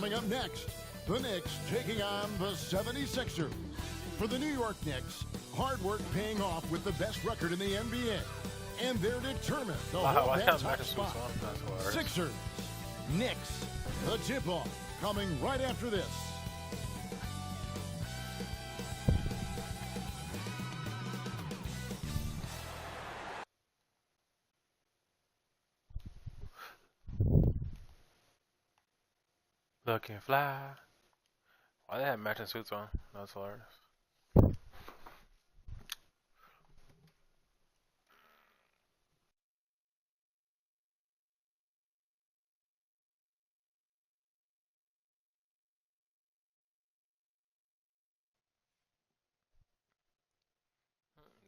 Coming up next, the Knicks taking on the 76ers. For the New York Knicks, hard work paying off with the best record in the NBA. And they're determined to hold that top spot. Sixers, Knicks, the tip-off coming right after this. Looking fly. Why they have matching suits on? That's hilarious.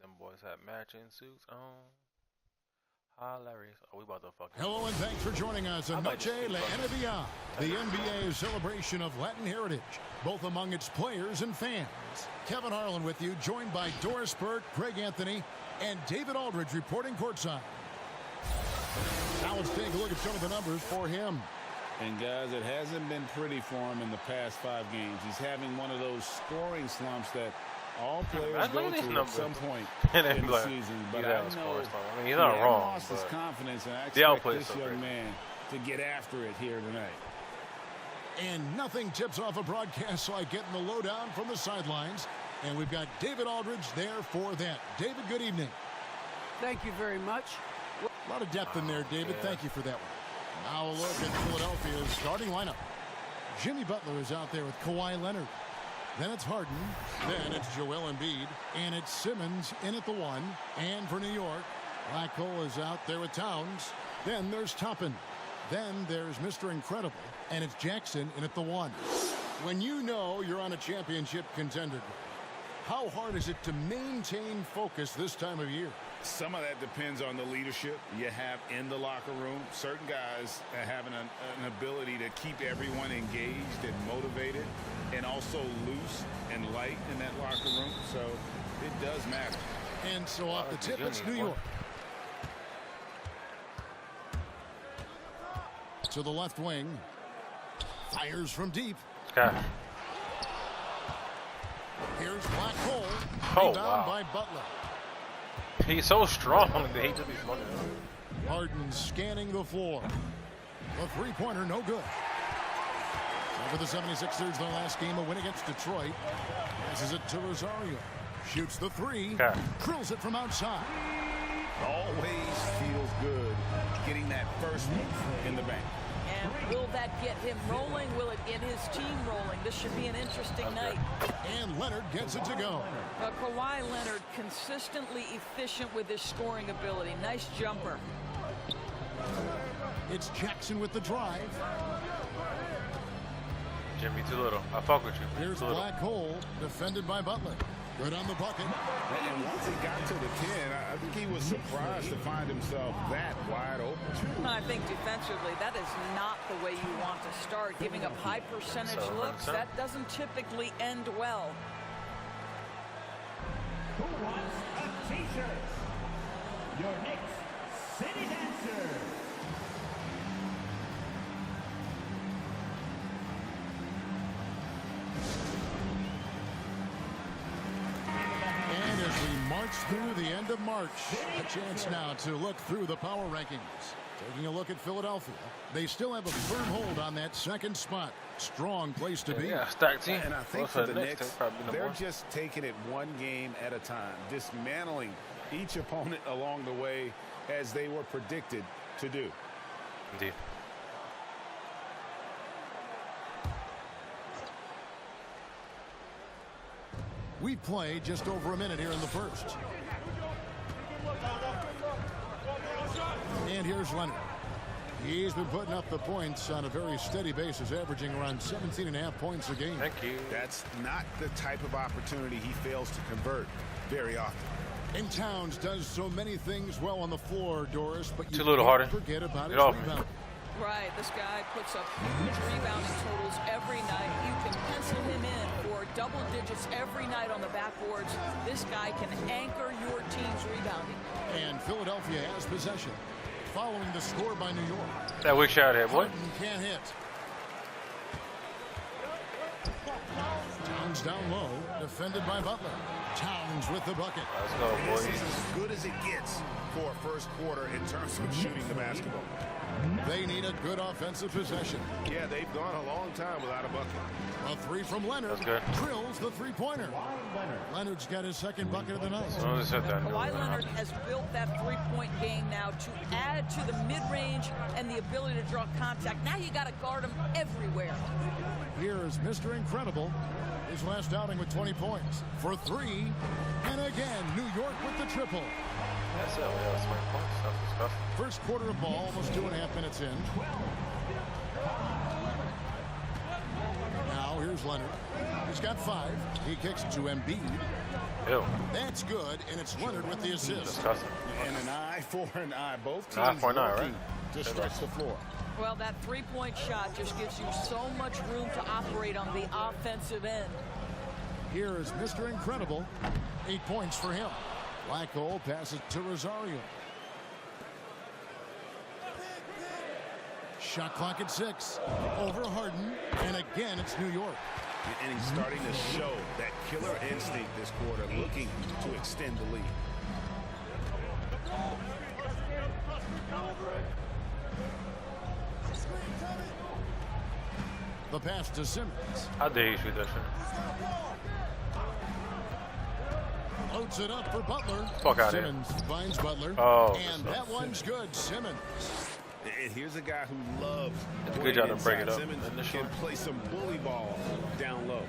Them boys have matching suits on. Hilarious. Oh, we about to fucking. Hello and thanks for joining us on Noche La NBA, the NBA's celebration of Latin heritage, both among its players and fans. Kevin Harlan with you, joined by Doris Burke, Greg Anthony, and David Aldridge reporting courtside. Now let's take a look at some of the numbers for him. And guys, it hasn't been pretty for him in the past 5 games. He's having one of those scoring slumps that all players go through at some point in the season. But I know he's not wrong. Lost his confidence, and I expect this young man to get after it here tonight. And nothing tips off a broadcast like getting the lowdown from the sidelines. And we've got David Aldridge there for that. David, good evening. Thank you very much. A lot of depth in there, David. Yeah. Thank you for that one. Now a look at Philadelphia's starting lineup. Jimmy Butler is out there with Kawhi Leonard. Then it's Harden. Then it's Joel Embiid. And it's Simmons in at the 1. And for New York, Black Hole is out there with Towns. Then there's Toppin. Then there's Mr. Incredible. And it's Jackson in at the 1. When you know you're on a championship contender, how hard is it to maintain focus this time of year? Some of that depends on the leadership you have in the locker room. Certain guys have an ability to keep everyone engaged and motivated and also loose and light in that locker room. So it does matter. And so off the tip, it's New York. To the left wing. Fires from deep. Okay. Here's Black Hole. Rebound by Butler. He's so strong that he just be fucking up. Harden scanning the floor. The three-pointer, no good. So for the 76ers, their last game, a win against Detroit. Passes it to Rosario. Shoots the 3. Okay. Drills it from outside. Always feels good getting that first one in the bank. And will that get him rolling? Will it get his team rolling? This should be an interesting night. And Leonard gets it to go. Kawhi Leonard consistently efficient with his scoring ability. Nice jumper. It's Jackson with the drive. Jimmy, too little. I fuck with you. Here's Black Hole, defended by Butler. Good on the bucket. And once he got to the 10, I think he was surprised to find himself that wide open. I think defensively, that is not the way you want to start. Giving up high percentage looks, that doesn't typically end well. Who wants a t-shirt? Your Knicks City Dancer. March through the end of March. A chance now to look through the power rankings. Taking a look at Philadelphia. They still have a firm hold on that second spot. Strong place to be. Yeah, stacked team. And I think for the Knicks, they're just taking it one game at a time, dismantling each opponent along the way as they were predicted to do. Indeed. We played just over a minute here in the first. And here's Leonard. He's been putting up the points on a very steady basis, averaging around 17.5 points a game. Thank you. That's not the type of opportunity he fails to convert very often. And Towns does so many things well on the floor, Doris, but you can't forget about his rebound. Right, this guy puts up huge rebounding totals every night. You can pencil him in for double digits every night on the backboards. This guy can anchor your team's rebounding. And Philadelphia has possession, following the score by New York. That weak shot here, boy. Harden can't hit. Towns down low, defended by Butler. Towns with the bucket. Let's go, This boys. is as good as it gets for a first quarter in terms of shooting the basketball. They need a good offensive possession. Yeah, they've gone a long time without a bucket. A three from Leonard. That's good. Drills the three-pointer. Leonard's got his second bucket of the night. As long as it said that. Kawhi Leonard has built that three-point game now to add to the mid-range and the ability to draw contact. Now you got to guard him everywhere. Here is Mr. Incredible. His last outing with 20 points. For three. And again, New York with the triple. That's it. Yeah, that's 20 points. That's the stuff. First quarter of ball, almost 2.5 minutes in. Now here's Leonard. He's got 5. He kicks to Embiid. Ew. That's good, and it's Leonard with the assist. Disgusting. And an eye for an eye. Both teams Eye for an eye, working right? to stretch the floor. Well, that three-point shot just gives you so much room to operate on the offensive end. Here is Mr. Incredible. 8 points for him. Black hole passes to Rosario. Shot clock at 6. Over Harden. And again, it's New York. And he's starting to show that killer instinct this quarter, looking to extend the lead. The pass to Simmons. How dare you shoot that shit? Loads it up for Butler. Fuck outta here. Simmons finds Butler. Oh, and that one's good. Simmons. And here's a guy who loves It's a playing good job to break it inside. up Simmons initially. can play some bully ball down low.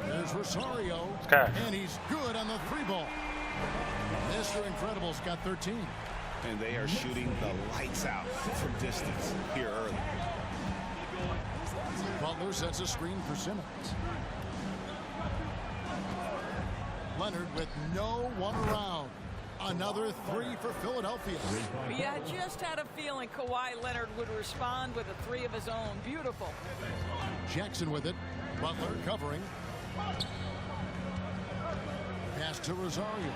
There's Rosario. Okay. And he's good on the 3-ball. Mr. Incredible's got 13. And they are shooting the lights out from distance here early. Butler sets a screen for Simmons. Leonard with no one around. Another 3 for Philadelphia. Yeah, I just had a feeling Kawhi Leonard would respond with a 3 of his own. Beautiful. Jackson with it. Butler covering. Pass to Rosario.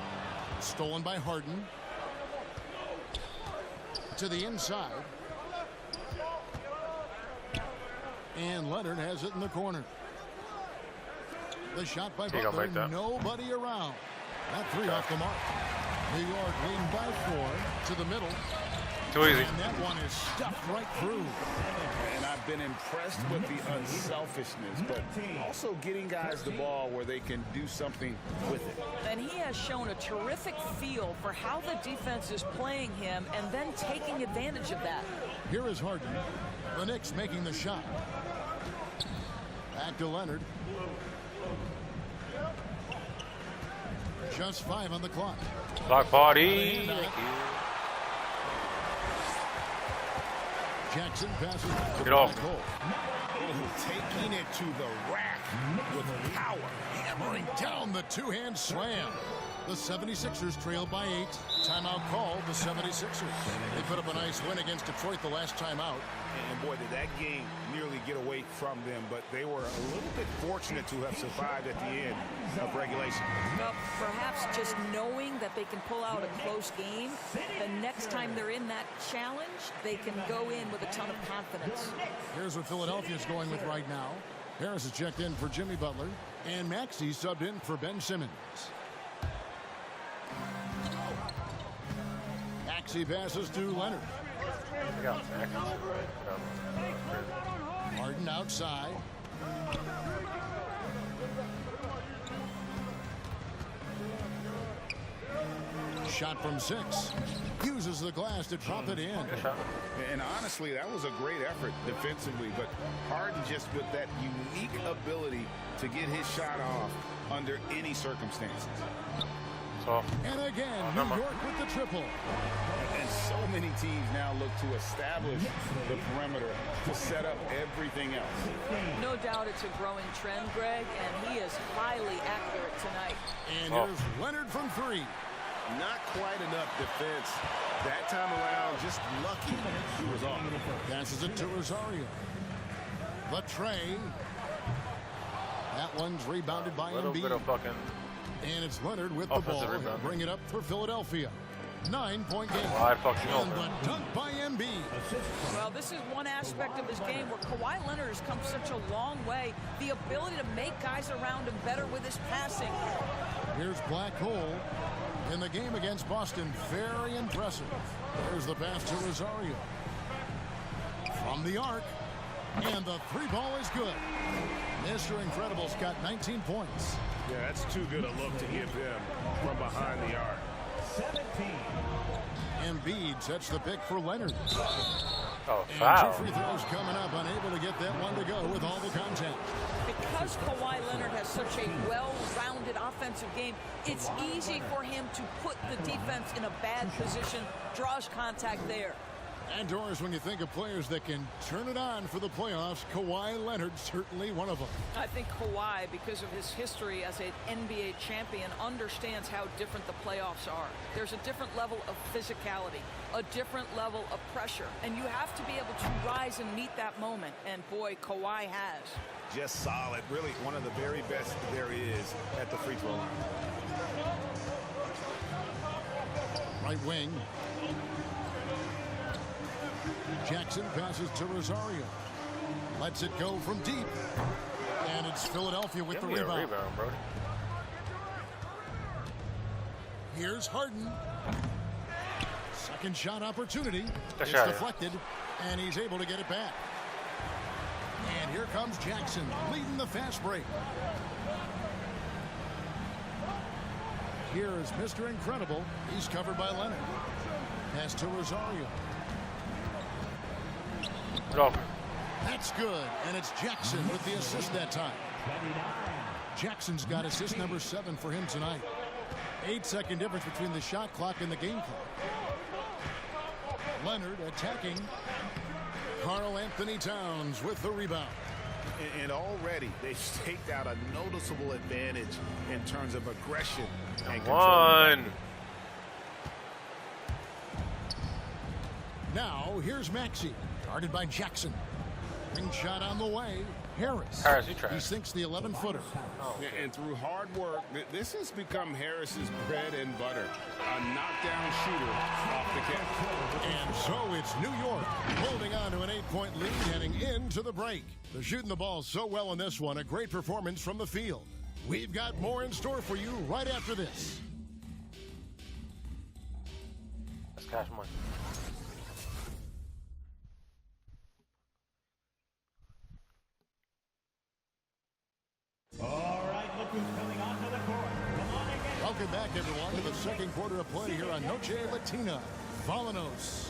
Stolen by Harden. To the inside. And Leonard has it in the corner. The shot by He gonna Butler. make that. Nobody around. That 3 off the mark. New York leading by 4 to the middle. Too easy. And that one is stuffed right through. And I've been impressed with the unselfishness, but also getting guys the ball where they can do something with it. And he has shown a terrific feel for how the defense is playing him and then taking advantage of that. Here is Harden. The Knicks making the shot. Back to Leonard. Just 5 on the clock. Block party. Thank you. Jackson passes. Get off. Taking it to the rack with power. Hammering down the two-hand slam. The 76ers trailed by 8. Timeout called the 76ers. They put up a nice win against Detroit the last time out. And boy, did that game nearly get away from them, but they were a little bit fortunate to have survived at the end of regulation. Well, perhaps just knowing that they can pull out a close game, the next time they're in that challenge, they can go in with a ton of confidence. Here's what Philadelphia's going with right now. Harris is checked in for Jimmy Butler, and Maxey subbed in for Ben Simmons. Maxey passes to Leonard. I got Max. Harden outside. Shot from 6. Uses the glass to drop it in. Good shot. And honestly, that was a great effort defensively, but Harden just with that unique ability to get his shot off under any circumstances. So, And again, Oh, New never mind. York with the triple. And so many teams now look to establish the perimeter to set up everything else. No doubt it's a growing trend, Greg, and he is highly accurate tonight. And Oh. here's Leonard from 3. Not quite enough defense. That time around, just lucky he was off. Passes it to Rosario. The tray. That one's rebounded by a little bit of Embiid. fucking. And it's Leonard with the Offensive ball. He'll rebound. bring it up for Philadelphia. 9-point game. Wide fucking And over. the dunk by Embiid. Well, this is one aspect of his game where Kawhi Leonard has come such a long way. The ability to make guys around him better with his passing. Here's Black Hole in the game against Boston. Very impressive. There's the pass to Rosario. From the arc. And the three ball is good. Mr. Incredible's got 19 points. Yeah, that's too good a look to give him from behind the arc. 17. Embiid sets the pick for Leonard. Oh, And foul. 2 free throws coming up, unable to get that one to go with all the contact. Because Kawhi Leonard has such a well-rounded offensive game, it's easy for him to put the defense in a bad position, draws contact there. And Doris, when you think of players that can turn it on for the playoffs, Kawhi Leonard certainly one of them. I think Kawhi, because of his history as an NBA champion, understands how different the playoffs are. There's a different level of physicality, a different level of pressure, and you have to be able to rise and meet that moment, and boy, Kawhi has. Just solid. Really one of the very best there is at the free throw line. Right wing. Jackson passes to Rosario. Lets it go from deep. And it's Philadelphia with Give the me a rebound. rebound, bro. Here's Harden. Second shot opportunity. That's It's right. deflected, and he's able to get it back. And here comes Jackson leading the fast break. Here is Mr. Incredible. He's covered by Leonard. Pass to Rosario. Go. That's good, and it's Jackson with the assist that time. 29. Jackson's got assist number 7 for him tonight. 8-second difference between the shot clock and the game clock. Leonard attacking. Karl Anthony Towns with the rebound. And already they've staked out a noticeable advantage in terms of aggression and control. One. Now here's Maxey, guarded by Jackson. Ring shot on the way. Harris. He tried. He sinks the 11-footer. Yeah, and through hard work, this has become Harris's bread and butter. A knockdown shooter off the catch. And so it's New York holding on to an 8-point lead heading into the break. They're shooting the ball so well in this one. A great performance from the field. We've got more in store for you right after this. That's cash money. All right, look who's coming onto the court. Come on again. Welcome back, everyone, to the second quarter of play here on Noche Latina. Volanos.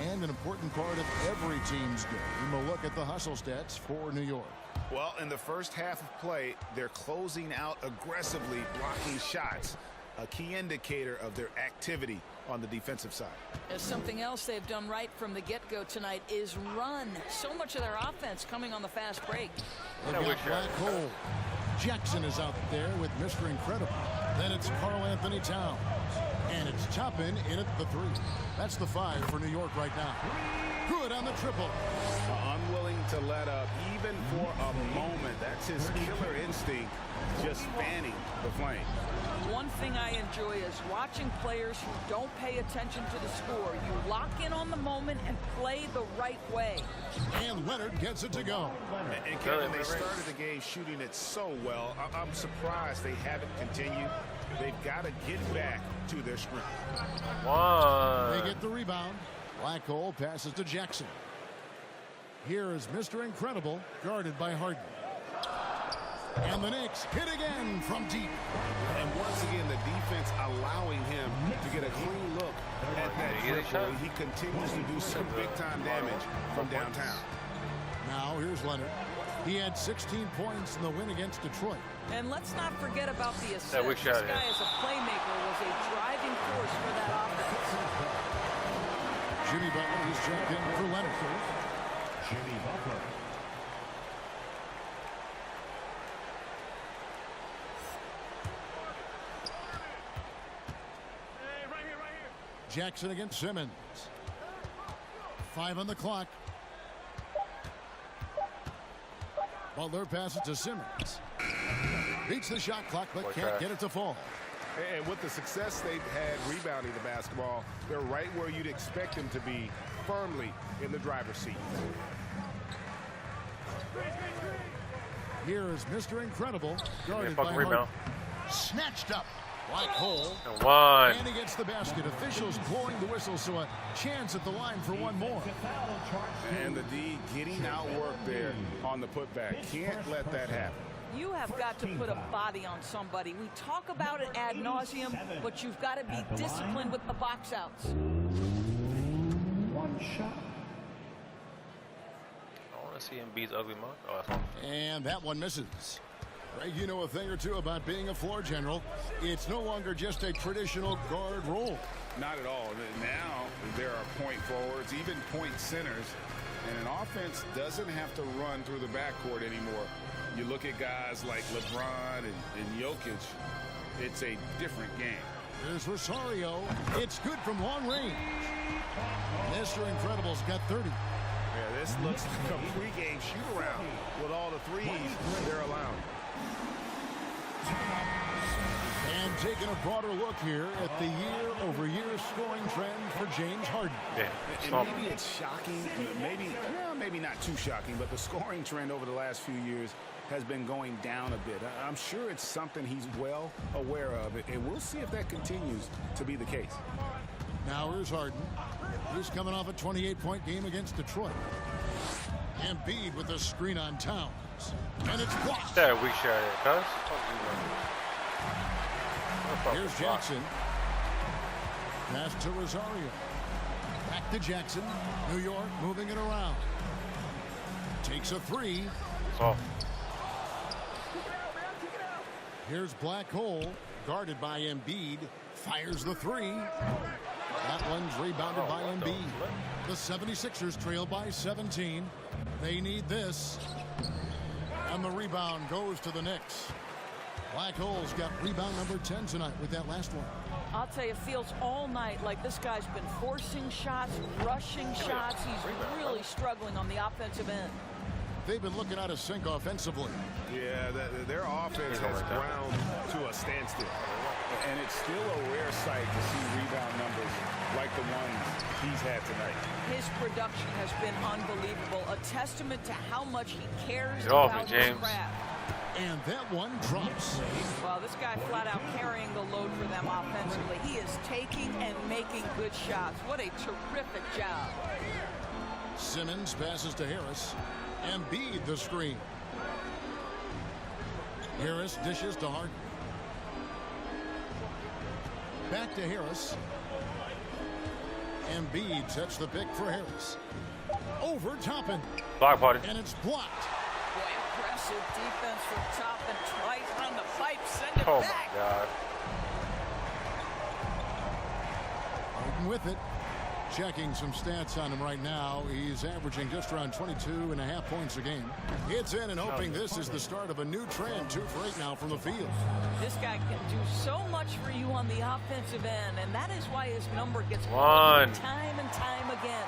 And an important part of every team's game. We'll look at the hustle stats for New York. Well, in the first half of play, they're closing out aggressively, blocking shots, a key indicator of their activity on the defensive side. As something else they've done right from the get-go tonight is run. So much of their offense coming on the fast break. They've got Black Hole. Jackson is out there with Mr. Incredible. Then it's Karl Anthony Towns. And it's Toppin in at the 3. That's the 5 for New York right now. Good on the triple. Unwilling to let up even for a moment. That's his killer instinct, just fanning the flame. One thing I enjoy is watching players who don't pay attention to the score. You lock in on the moment and play the right way. And Leonard gets it to go. And Kevin, they started the game shooting it so well. I'm surprised they haven't continued. They've got to get back to their strength. One. They get the rebound. Black Hole passes to Jackson. Here is Mr. Incredible, guarded by Harden. And the Knicks hit again from deep. And once again, the defense allowing him to get a clean look at that triple. He continues to do some big-time damage from downtown. Now here's Leonard. He had 16 points in the win against Detroit. And let's not forget about the assist. That weak This shot, guy yeah. as a playmaker was a driving force for that offense. Jimmy Butler, he's checked in for Leonard. Jimmy Butler. Jackson against Simmons. 5 on the clock. Butler passes to Simmons. Beats the shot clock, but can't get it to fall. And with the success they've had rebounding the basketball, they're right where you'd expect them to be, firmly in the driver's seat. Here is Mr. Incredible, guarded fucking by rebound. Harden. Snatched up. Black hole. And one. And he gets the basket. Officials blowing the whistle, so a chance at the line for one more. And the D getting outworked there on the putback. Can't let that happen. You have got to put a body on somebody. We talk about it ad nauseum, but you've got to be disciplined with the box outs. One shot. I want to see him beat ugly mug. Oh, that's one. And that one misses. Greg, you know a thing or two about being a floor general. It's no longer just a traditional guard role. Not at all. Now there are point forwards, even point centers, and an offense doesn't have to run through the backcourt anymore. You look at guys like LeBron and Jokic, it's a different game. Here's Rosario. It's good from long range. Mr. Incredible's got 30. Yeah, this looks like a pregame shoot-around with all the threes they're allowing. And taking a broader look here at the year-over-year scoring trend for James Harden. Yeah. And maybe it's shocking, maybe not too shocking, but the scoring trend over the last few years has been going down a bit. I'm sure it's something he's well aware of, and we'll see if that continues to be the case. Now here's Harden. He's coming off a 28-point game against Detroit. Embiid with a screen on Towns. And it's blocked. That weak shot there, cuz. Here's Jackson. Pass to Rosario. Back to Jackson. New York moving it around. Takes a three. Soft. Here's Black Hole. Guarded by Embiid. Fires the three. That one's rebounded by Embiid. The 76ers trail by 17. They need this. And the rebound goes to the Knicks. Black Hole's got rebound number 10 tonight with that last one. I'll tell you, it feels all night like this guy's been forcing shots, rushing shots. He's really struggling on the offensive end. They've been looking out of sync offensively. Yeah, their offense has ground to a standstill. And it's still a rare sight to see rebound numbers like the ones he's had tonight. His production has been unbelievable, a testament to how much he cares Get off about it, his James. craft. And that one drops. Well, this guy flat out carrying the load for them offensively. He is taking and making good shots. What a terrific job. Simmons passes to Harris. Embiid the screen. Harris dishes to Harden. Back to Harris. Embiid sets the pick for Harris. Over Toppin. Block party. And it's blocked. Boy, impressive defense from Toppin. Twice on the pipe. Send it Oh back. my God. Harden with it. Checking some stats on him right now. He's averaging just around 22.5 points a game. It's in and hoping this is the start of a new trend. 2 for 8 now from the field. This guy can do so much for you on the offensive end, and that is why his number gets One. called time and time again.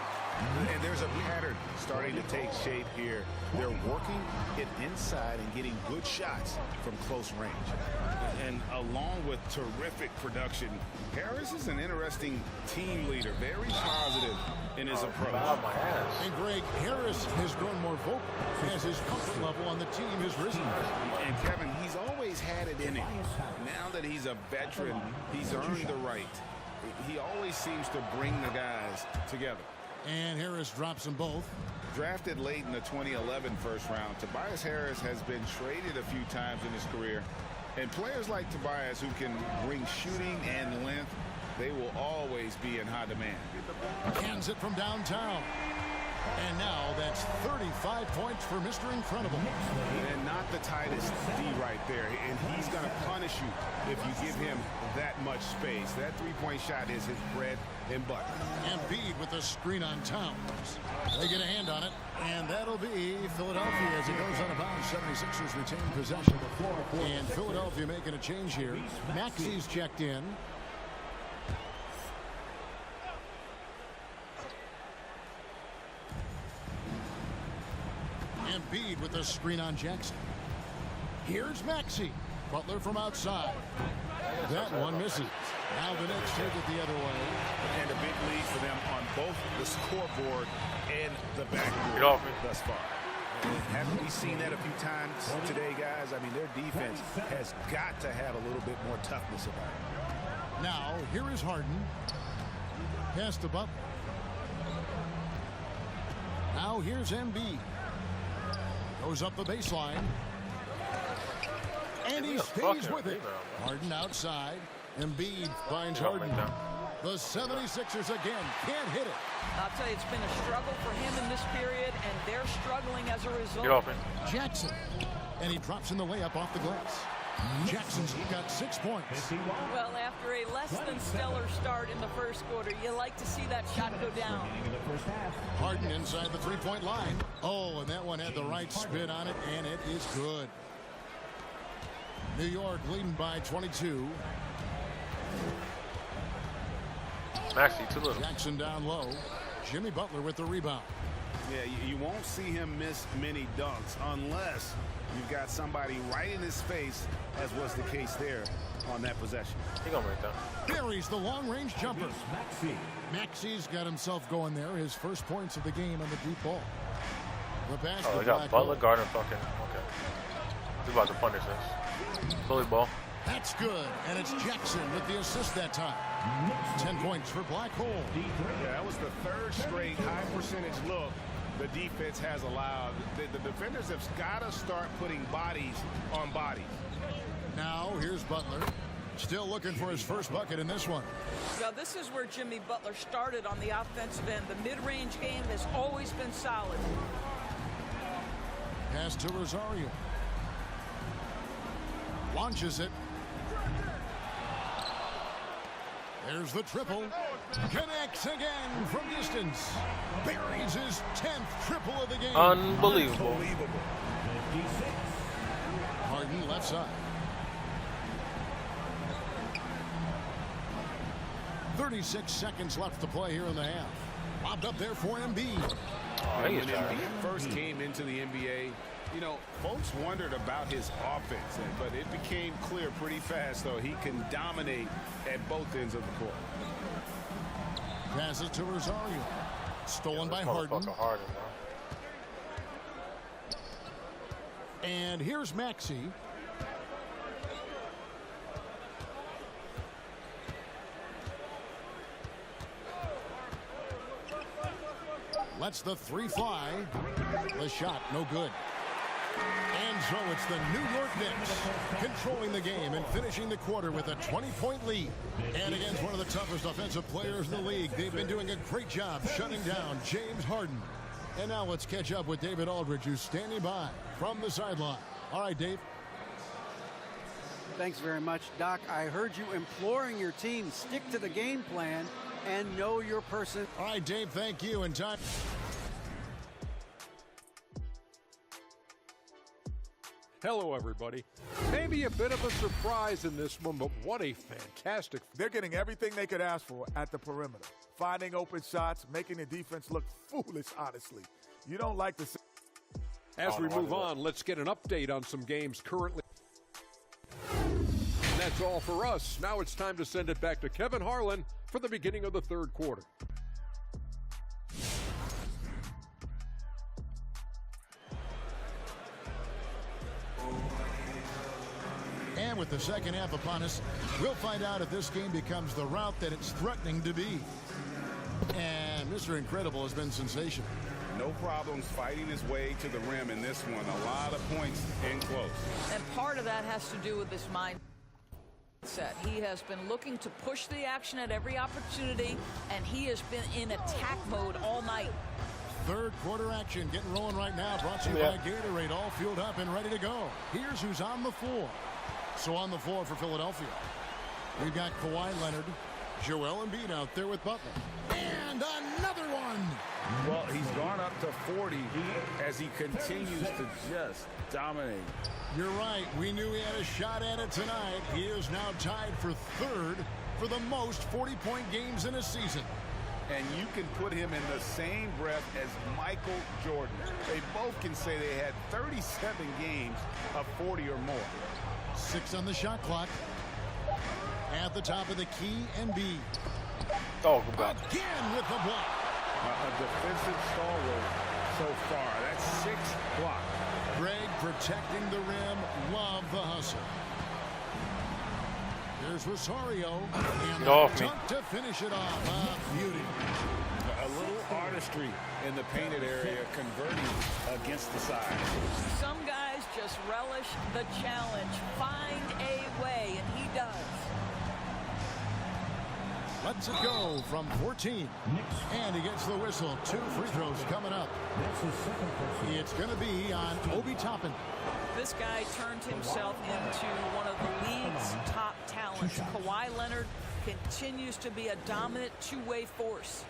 And there's a pattern starting to take shape here. They're working it inside and getting good shots from close range. And along with terrific production, Harris is an interesting team leader, very positive in his approach. Oh my ass. And Greg, Harris has grown more vocal as his comfort level on the team has risen. And Kevin, he's always had it in him. Now that he's a veteran, he's earned the right. He always seems to bring the guys together. And Harris drops them both. Drafted late in the 2011 first round, Tobias Harris has been traded a few times in his career. And players like Tobias who can bring shooting and length, they will always be in high demand. Cans it from downtown. And now that's 35 points for Mr. Incredible. And not the tightest D right there. And he's going to punish you if you give him that much space. That three-point shot is his bread and butter. Embiid with a screen on Towns. They get a hand on it, and that'll be Philadelphia as it goes out of bounds. 76ers retain possession. And Philadelphia making a change here. Maxi's checked in. Embiid with a screen on Jackson. Here's Maxey. Butler from outside. That one misses. Now the Knicks take it the other way. And a big lead for them on both the scoreboard and the Get backboard off me. thus far. Haven't we seen that a few times today, guys? I mean, their defense has got to have a little bit more toughness about it. Now, here is Harden. Pass to Butler. Now here's Embiid. Goes up the baseline. And he stays with it. Harden outside. Embiid finds Harden. The 76ers again can't hit it. I'll tell you, it's been a struggle for him in this period, and they're struggling as a result. Get off me. Jackson. And he drops in the layup off the glass. Jackson's got 6 points. Well, after a less than stellar start in the first quarter, you like to see that shot go down. Harden inside the three-point line. Oh, and that one had the right spin on it, and it is good. New York leading by 22. Maxey, too little. Jackson down low. Jimmy Butler with the rebound. Yeah, you won't see him miss many dunks unless you've got somebody right in his face, as was the case there on that possession. He gonna make that. Buries the long-range jumper. Maxey's got himself going there. His first points of the game on the deep ball. The pass Oh, to they got Black Butler, Hole. Gardner, fucking. Okay. He's about to punish this. Bully ball. That's good, and it's Jackson with the assist that time. 10 points for Black Hole. Yeah, that was the third straight high percentage look the defense has allowed. The defenders have got to start putting bodies on bodies. Now here's Butler. Still looking for his first bucket in this one. Now, this is where Jimmy Butler started on the offensive end. The mid-range game has always been solid. Pass to Rosario. Launches it. There's the triple. Connects again from distance. Buries his 10th triple of the game. Unbelievable. Harden left side. 36 seconds left to play here in the half. Lobbed up there for Embiid. Oh, he is When tired. Embiid first came into the NBA, you know, folks wondered about his offense, but it became clear pretty fast, though, he can dominate at both ends of the court. Passes to Rosario. Stolen by This Harden. motherfucker Harden, bro. And here's Maxey. Lets the three fly. The shot, no good. And so it's the New York Knicks controlling the game and finishing the quarter with a 20-point lead. And against one of the toughest offensive players in the league, they've been doing a great job shutting down James Harden. And now let's catch up with David Aldridge, who's standing by from the sideline. All right, Dave. Thanks very much, Doc. I heard you imploring your team, stick to the game plan and know your person. All right, Dave, thank you. And time. Hello, everybody. Maybe a bit of a surprise in this one, but what a fantastic. They're getting everything they could ask for at the perimeter. Finding open shots, making the defense look foolish, honestly. You don't like to see. As we move on, let's get an update on some games currently. And that's all for us. Now it's time to send it back to Kevin Harlan for the beginning of the third quarter. And with the second half upon us, we'll find out if this game becomes the route that it's threatening to be. And Mr. Incredible has been sensational. No problems fighting his way to the rim in this one. A lot of points in close. And part of that has to do with this mindset. He has been looking to push the action at every opportunity, and he has been in attack mode all night. Third quarter action getting rolling right now. Brought to you by Gatorade. All fueled up and ready to go. Here's who's on the floor. So on the floor for Philadelphia, we've got Kawhi Leonard, Joel Embiid out there with Butler. And another one. Well, he's gone up to 40 as he continues to just dominate. You're right. We knew he had a shot at it tonight. He is now tied for third for the most 40-point games in a season. And you can put him in the same breath as Michael Jordan. They both can say they had 37 games of 40 or more. 6 on the shot clock. At the top of the key, Embiid. Oh, goodbye. Again with the block. A defensive stalwart so far. That's 6 blocks. Greg protecting the rim. Love the hustle. Here's Rosario. And Get off me. to finish it off. Beauty. A little artistry in the painted area, converting against the side. Some guys just relish the challenge. Find a way, and he does. Lets it go from 14. And he gets the whistle. 2 free throws coming up. It's going to be on Obi Toppin. This guy turned himself into one of the league's top talents. Kawhi Leonard continues to be a dominant two-way force.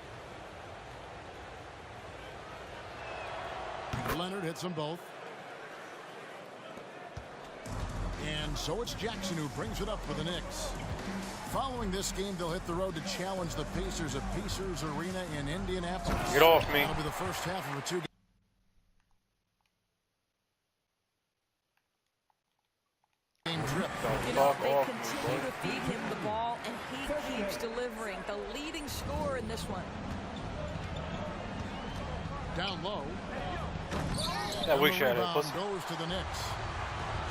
Leonard hits them both. And so it's Jackson who brings it up for the Knicks. Following this game, they'll hit the road to challenge the Pacers at Pacers Arena in Indianapolis. Get off me. That'll be the first half of a 2-game trip. You know, they continue to feed him the ball, and he keeps delivering. The leading scorer in this one. Down low. That weak shot. Rebound goes to the Knicks.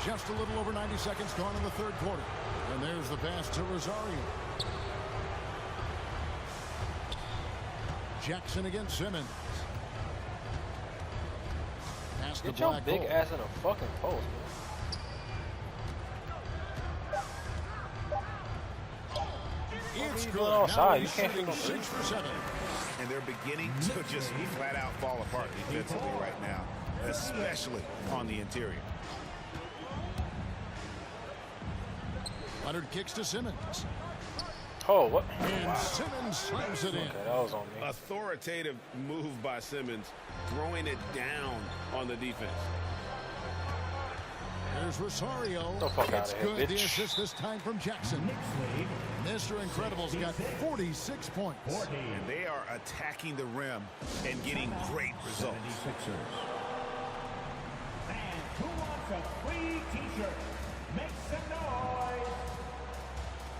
Just a little over 90 seconds gone in the third quarter. And there's the pass to Rosario. Jackson against Simmons. Pass to Get your Black big Hole. ass in a fucking post, man. It's you good. doing outside? You Now can't shoot no 6 for 7. And they're beginning to just flat out fall apart defensively right now, especially on the interior. Leonard kicks to Simmons. Oh, what? And Simmons slams it in. Okay, that was on me. Authoritative move by Simmons, throwing it down on the defense. There's Rosario. The fuck It's outta here, good. bitch. The assist this time from Jackson. Mr. Incredible's got 46 points. And they are attacking the rim and getting great results. And who wants a free t-shirt? Make some noise.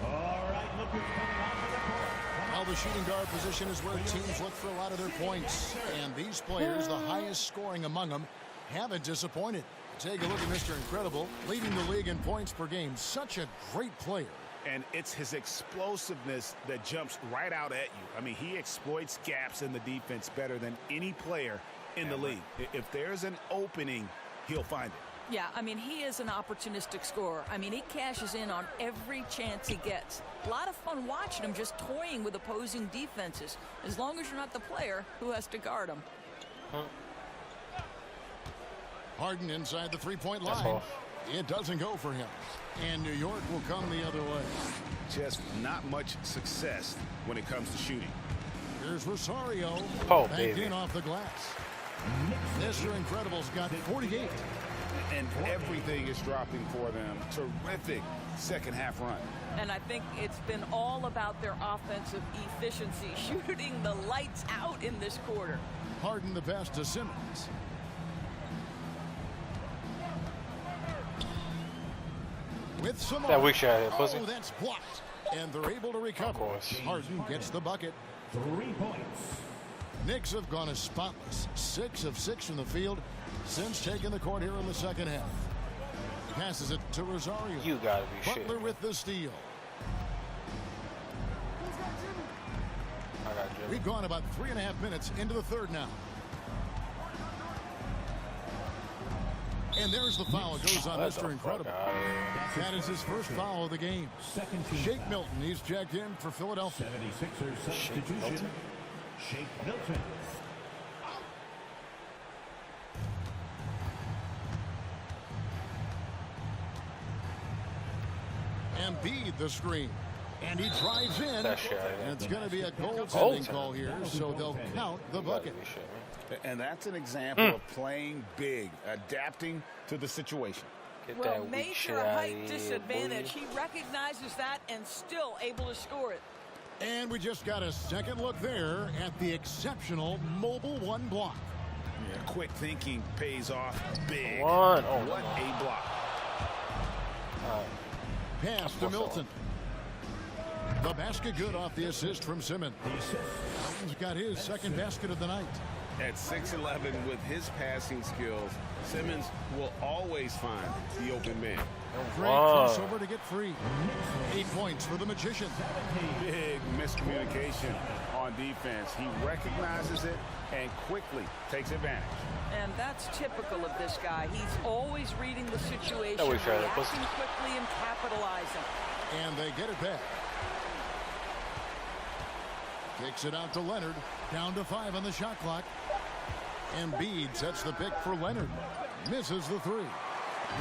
All right, look who's coming onto the court. Well, the shooting guard position is where teams look for a lot of their points. And these players, the highest scoring among them, haven't disappointed. Take a look at Mr. Incredible, leading the league in points per game. Such a great player. And it's his explosiveness that jumps right out at you. I mean, he exploits gaps in the defense better than any player in the league. If there's an opening, he'll find it. Yeah, I mean, he is an opportunistic scorer. I mean, he cashes in on every chance he gets. A lot of fun watching him just toying with opposing defenses, as long as you're not the player who has to guard him. Harden inside the three-point line. It doesn't go for him. And New York will come the other way. Just not much success when it comes to shooting. Here's Rosario. Oh, back baby. in off the glass. Mr. Incredible's got 48. And everything is dropping for them. Terrific second half run. And I think it's been all about their offensive efficiency, shooting the lights out in this quarter. Harden the pass to Simmons. With some That weak shot here, pussy. Oh, that's blocked. And they're able to recover. Of course. Harden gets the bucket. 3 points. Knicks have gone as spotless. 6 of 6 from the field since taking the court here in the second half. Passes it to Rosario. You gotta be shit. Butler with the steal. I got Jimmy. We've gone about 3.5 minutes into the third now. And there's the foul. It goes on Mr. Incredible. That is his first foul of the game. Second team Shake foul. Milton, he's checked in for Philadelphia. 76ers substitution. Shake Milton. Embiid the screen. And he drives in. That shit. And it's going to be a goaltending Goaltending. call here, so they'll count the You gotta bucket. be shit, man. And that's an example of playing big, adapting to the situation. Get Well, that weak major shit out of height here, disadvantage. boy. He recognizes that and still able to score it. And we just got a second look there at the exceptional mobile one block. Yeah, quick thinking pays off big. One. Oh, What no. a block. Pass to Milton. The basket good off the assist from Simmons. He's got his second basket of the night. At 6'11", with his passing skills, Simmons will always find the open man. Great crossover to get free. 8 points for the Magician. Big miscommunication on defense. He recognizes it and quickly takes advantage. And that's typical of this guy. He's always reading the situation, Always trying to reacting quickly and capitalizing. And they get it back. Kicks it out to Leonard. Down to 5 on the shot clock. Embiid sets the pick for Leonard. Misses the 3.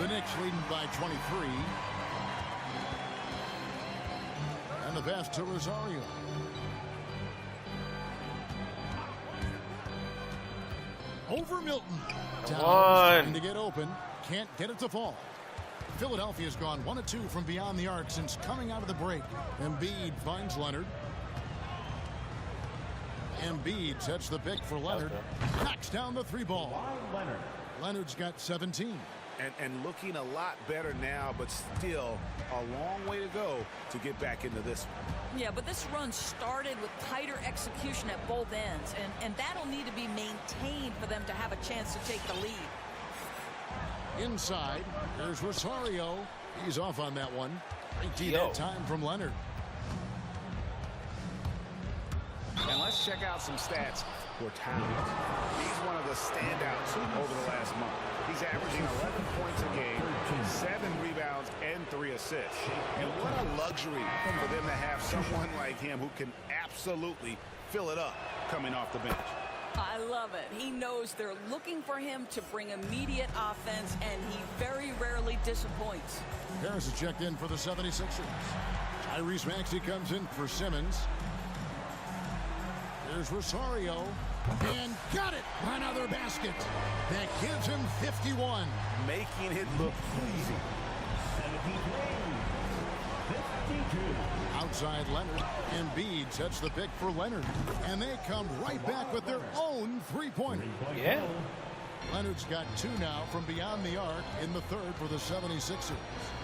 The Knicks leading by 23. And the pass to Rosario. Over Milton. Trying to get open. Can't get it to fall. Philadelphia's gone 1 of 2 from beyond the arc since coming out of the break. Embiid finds Leonard. Embiid sets the pick for Leonard. Knocks down the 3 ball. Leonard's got 17. And looking a lot better now, but still a long way to go to get back into this one. Yeah, but this run started with tighter execution at both ends, and that'll need to be maintained for them to have a chance to take the lead. Inside, there's Rosario. He's off on that one. 19 that time from Leonard. And let's check out some stats for Towns. He's one of the standouts over the last month. He's averaging 11 points a game, 7 rebounds, and 3 assists. And what a luxury for them to have someone like him who can absolutely fill it up coming off the bench. I love it. He knows they're looking for him to bring immediate offense, and he very rarely disappoints. Harris is checked in for the 76ers. Tyrese Maxey comes in for Simmons. There's Rosario. And got it. Another basket. That gives him 51. Making it look easy. Outside Leonard. Embiid sets the pick for Leonard. And they come right back with their own 3-pointer. Yeah. Leonard's got 2 now from beyond the arc in the 3rd for the 76ers.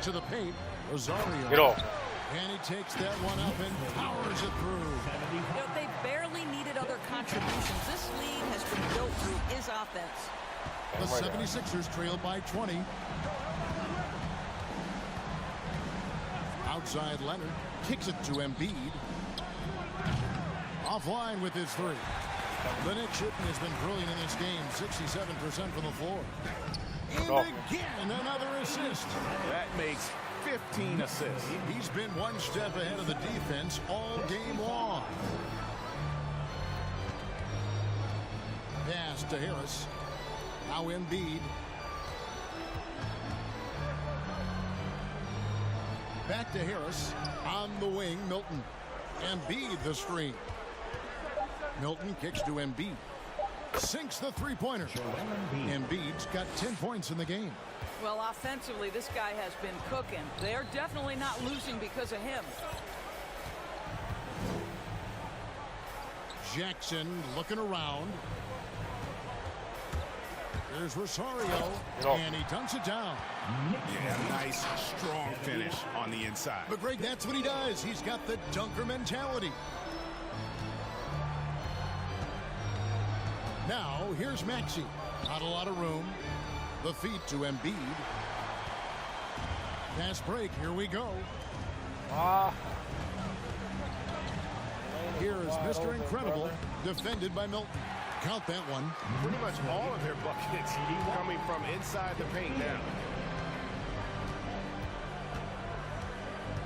To the paint, Rosario. Get off. And he takes that one up and powers it through. You know, they barely needed other contributions. This lead has been built through his offense. The 76ers trail by 20. Outside Leonard kicks it to Embiid. Offline with his 3. The Knicks shooting has been brilliant in this game. 67% from the floor. And again, another assist. That makes 15 assists. He's been one step ahead of the defense all game long. Pass to Harris. Now Embiid. Back to Harris. On the wing, Milton. Embiid the screen. Milton kicks to Embiid. Sinks the 3-pointer. Embiid's got 10 points in the game. Well, offensively, this guy has been cooking. They're definitely not losing because of him. Jackson looking around. There's Rosario, and he dunks it down. Yeah, nice, strong finish on the inside. But, Greg, that's what he does. He's got the dunker mentality. Now, here's Maxey. Not a lot of room. The feed to Embiid. Fast break. Here we go. Here is Mr. Incredible, defended by Milton. Count that one. Pretty much all of their buckets coming from inside the paint now.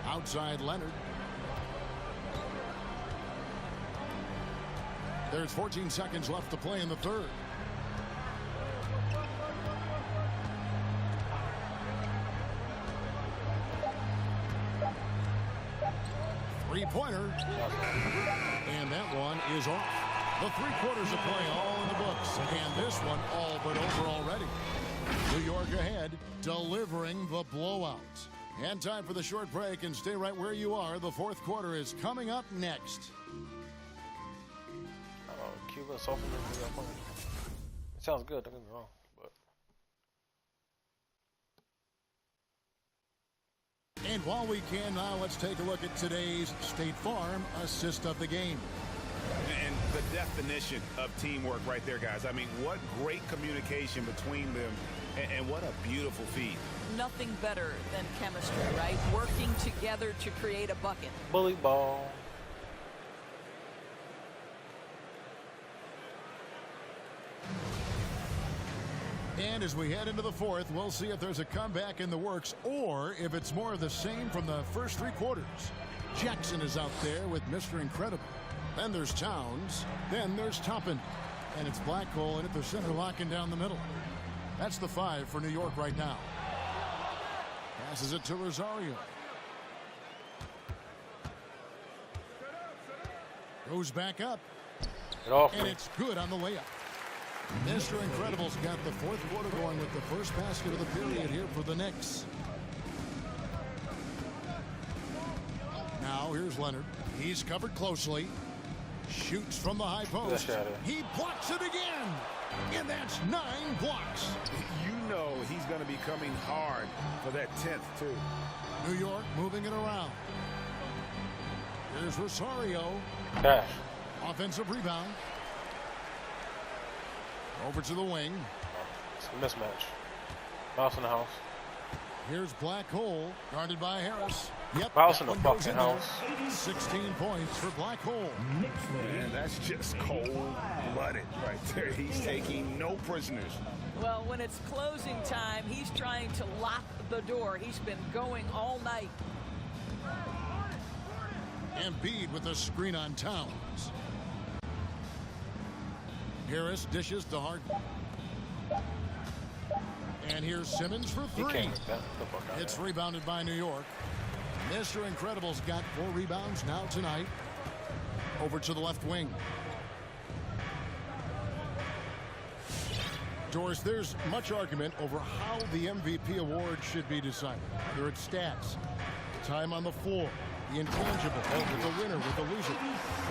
Outside Leonard. There's 14 seconds left to play in the 3rd. Three-pointer. And that one is off. The 3 quarters of play all in the books. And this one all but over already. New York ahead, delivering the blowout. And time for the short break, and stay right where you are. The 4th quarter is coming up next. Cuba softened it sounds good, don't get me wrong. But And while we can now, let's take a look at today's State Farm assist of the game. And the definition of teamwork right there, guys. I mean, what great communication between them, and what a beautiful feed. Nothing better than chemistry, right? Working together to create a bucket. Bully ball. And as we head into the fourth, we'll see if there's a comeback in the works or if it's more of the same from the first 3 quarters. Jackson is out there with Mr. Incredible. Then there's Towns. Then there's Toppin. And it's Blackhole in at the center, locking down the middle. That's the 5 for New York right now. Passes it to Rosario. Goes back up. And it's good on the layup. Mr. Incredible's got the fourth quarter going with the first basket of the period here for the Knicks. Now here's Leonard. He's covered closely. Shoots from the high post. He blocks it again. And that's 9 blocks. You know he's going to be coming hard for that 10th, too. New York moving it around. Here's Rosario. Cash. Offensive rebound. Over to the wing. It's a mismatch. Mouse in the house. Here's Black Hole, guarded by Harris. Yep, Mouse in the fucking house. 16 points for Black Hole. Man, that's just cold-blooded right there. He's taking no prisoners. Well, when it's closing time, he's trying to lock the door. He's been going all night. Embiid with a screen on Towns. Harris dishes to Harden. And here's Simmons for 3. It's rebounded by New York. Mr. Incredible's got 4 rebounds now tonight. Over to the left wing. Doris, there's much argument over how the MVP award should be decided. Whether it's stats, time on the floor, the intangible, with the winner, with the loser.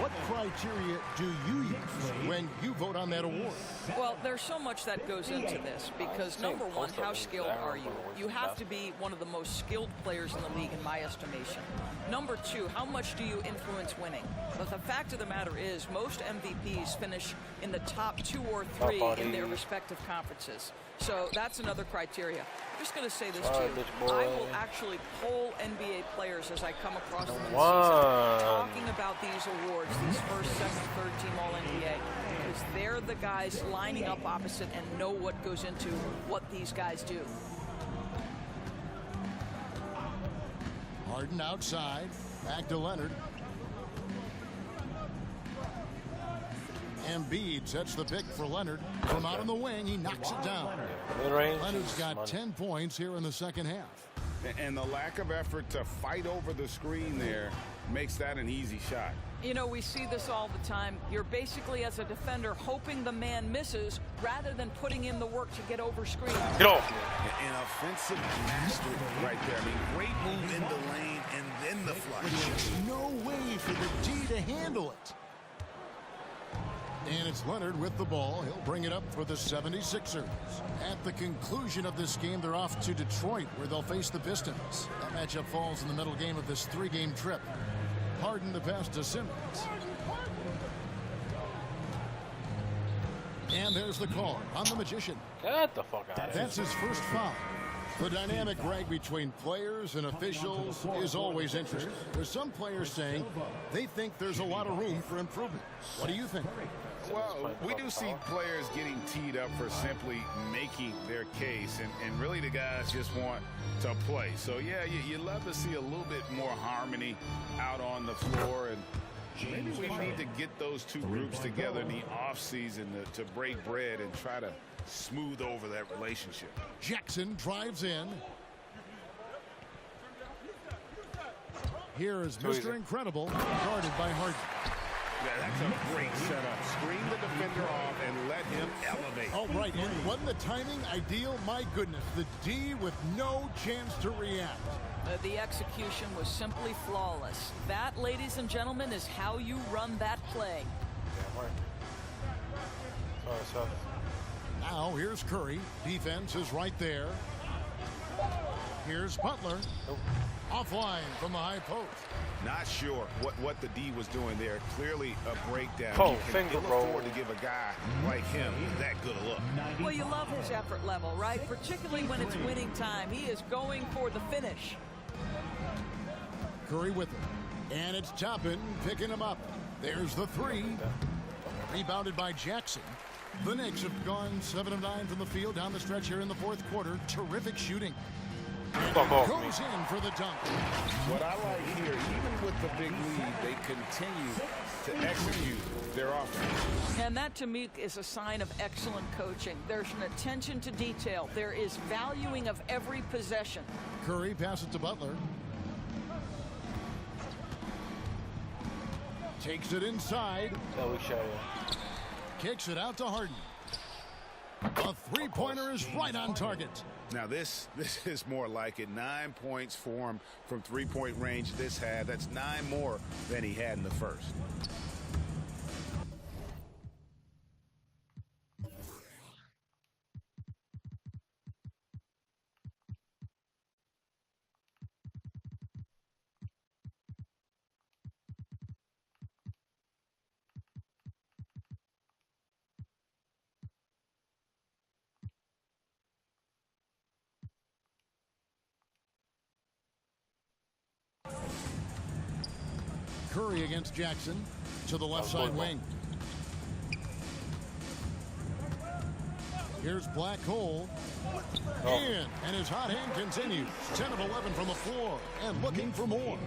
What criteria do you use when you vote on that award? Well, there's so much that goes into this because, number one, how skilled are you? You have to be one of the most skilled players in the league, in my estimation. Number 2, how much do you influence winning? But the fact of the matter is, most MVPs finish in the top 2 or 3 in their respective conferences. So that's another criteria. I'm just going to say this to you. I will actually poll NBA players as I come across them in the season, talking about these awards, these first, second, third team All-NBA, because they're the guys lining up opposite and know what goes into what these guys do. Harden outside. Back to Leonard. Embiid sets the pick for Leonard. From out on the wing, he knocks it down. Leonard's got 10 points here in the second half. And the lack of effort to fight over the screen there makes that an easy shot. You know, we see this all the time. You're basically, as a defender, hoping the man misses rather than putting in the work to get over screen. Get off. An offensive mastery right there. I mean, great move in the lane and then the flush. No way for the D to handle it. And it's Leonard with the ball. He'll bring it up for the 76ers. At the conclusion of this game, they're off to Detroit, where they'll face the Pistons. That matchup falls in the middle game of this 3-game trip. Harden the pass to Simmons. And there's the call on the Magician. Get the fuck out of here. That's his first foul. The dynamic rag between players and officials is always interesting. There's some players saying they think there's a lot of room for improvement. What do you think? Well, we do see players getting teed up for simply making their case, and really the guys just want to play. So, yeah, you love to see a little bit more harmony out on the floor, and maybe we need to get those two groups together in the offseason to break bread and try to smooth over that relationship. Jackson drives in. Here is Mr. Incredible, guarded by Harden. Yeah, that's a great setup. Screen the defender off and let him elevate. Oh, right. And wasn't the timing ideal? My goodness. The D with no chance to react. The execution was simply flawless. That, ladies and gentlemen, is how you run that play. Now, here's Curry. Defense is right there. Here's Butler. Offline from the high post. Not sure what the D was doing there. Clearly a breakdown. Oh, You can finger ill roll. afford to give a guy like him that good a look. Well, you love his effort level, right? Particularly when it's winning time. He is going for the finish. Curry with it. And it's Toppin picking him up. There's the three. Rebounded by Jackson. The Knicks have gone 7 of 9 from the field down the stretch here in the fourth quarter. Terrific shooting. And Fuck off goes in for the dunk. What I like here, even with the big lead, they continue to execute their offense. And that, to me, is a sign of excellent coaching. There's an attention to detail. There is valuing of every possession. Curry passes to Butler. Takes it inside. Yeah, we show you. Kicks it out to Harden. A three-pointer is right on target. Now this is more like it. 9 points for him from three-point range this half. That's 9 more than he had in the first. Curry against Jackson to the left side wing. Here's Black Hole. In, and his hot hand continues. 10 of 11 from the floor and looking for more.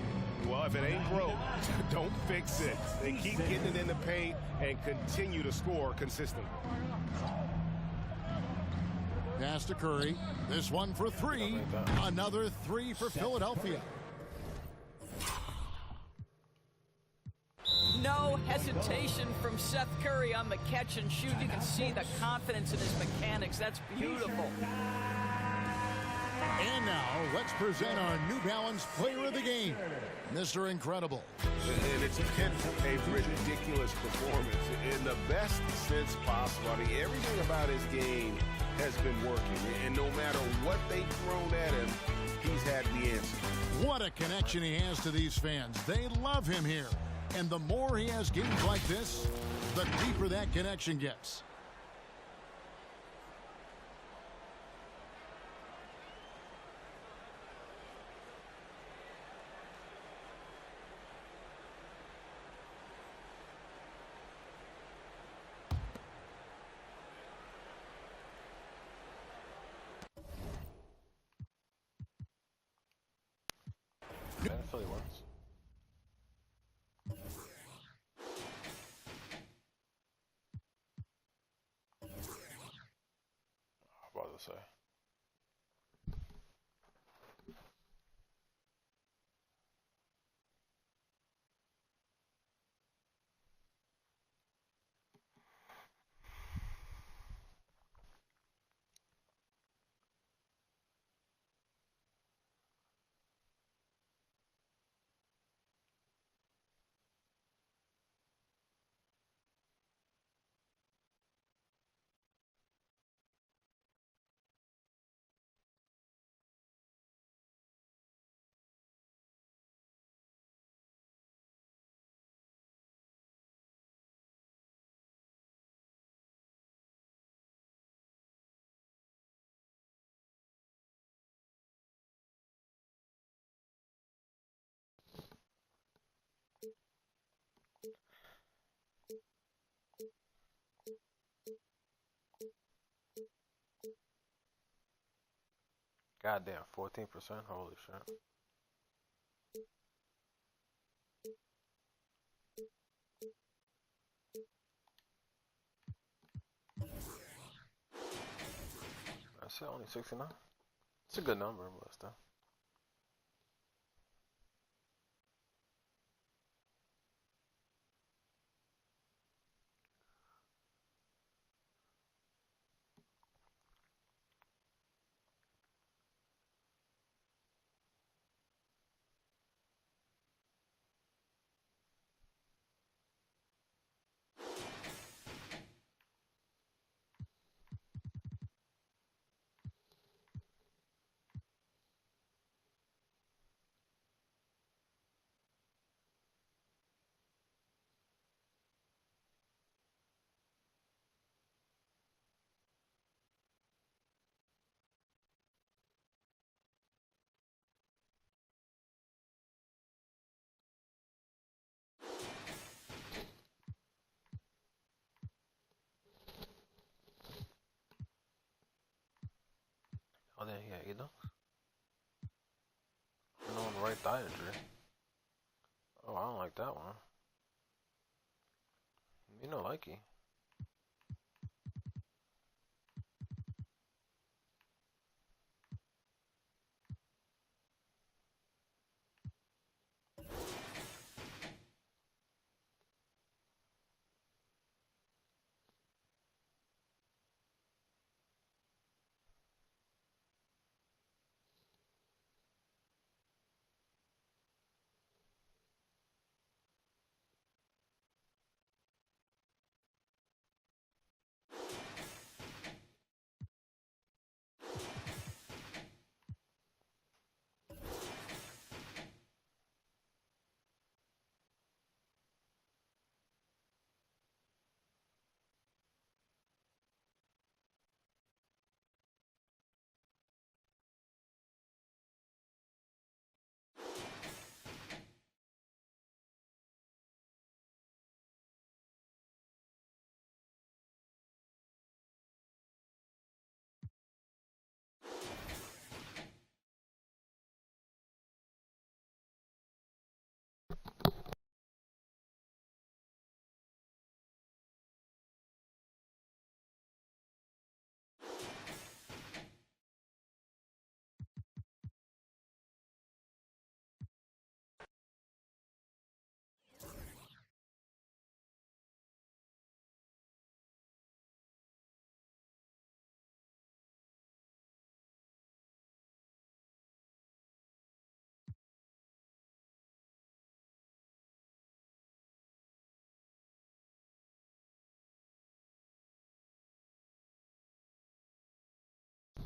Well, if it ain't broke, don't fix it. They keep getting it in the paint and continue to score consistently. Pass to Curry. This one for three. Another three for Philadelphia. No hesitation from Seth Curry on the catch and shoot. You can see the confidence in his mechanics. That's beautiful. And now, let's present our New Balance Player of the Game, Mr. Incredible. And it's been a ridiculous performance in the best sense possible. I mean, everything about his game has been working. And no matter what they've thrown at him, he's had the answer. What a connection he has to these fans. They love him here. And the more he has games like this, the deeper that connection gets. Yeah, Philly wins. About to say. Goddamn, 14%. Holy shit. That's it, only 69. It's a good number, but still. then yeah, you know. No on the right thigh injury. Oh, I don't like that one. You know, likey.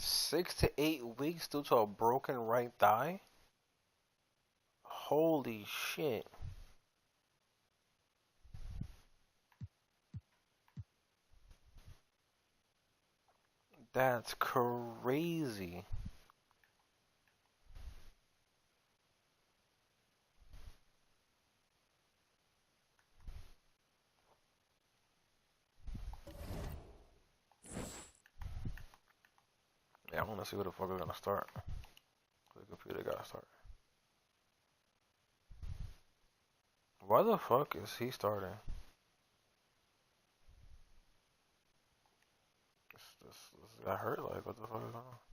Six to 8 weeks due to a broken right thigh? Holy shit. That's crazy. Yeah, I want to see where the fuck we're gonna start. The computer gotta start. Why the fuck is he starting? This guy hurt? Like, what the fuck is going on?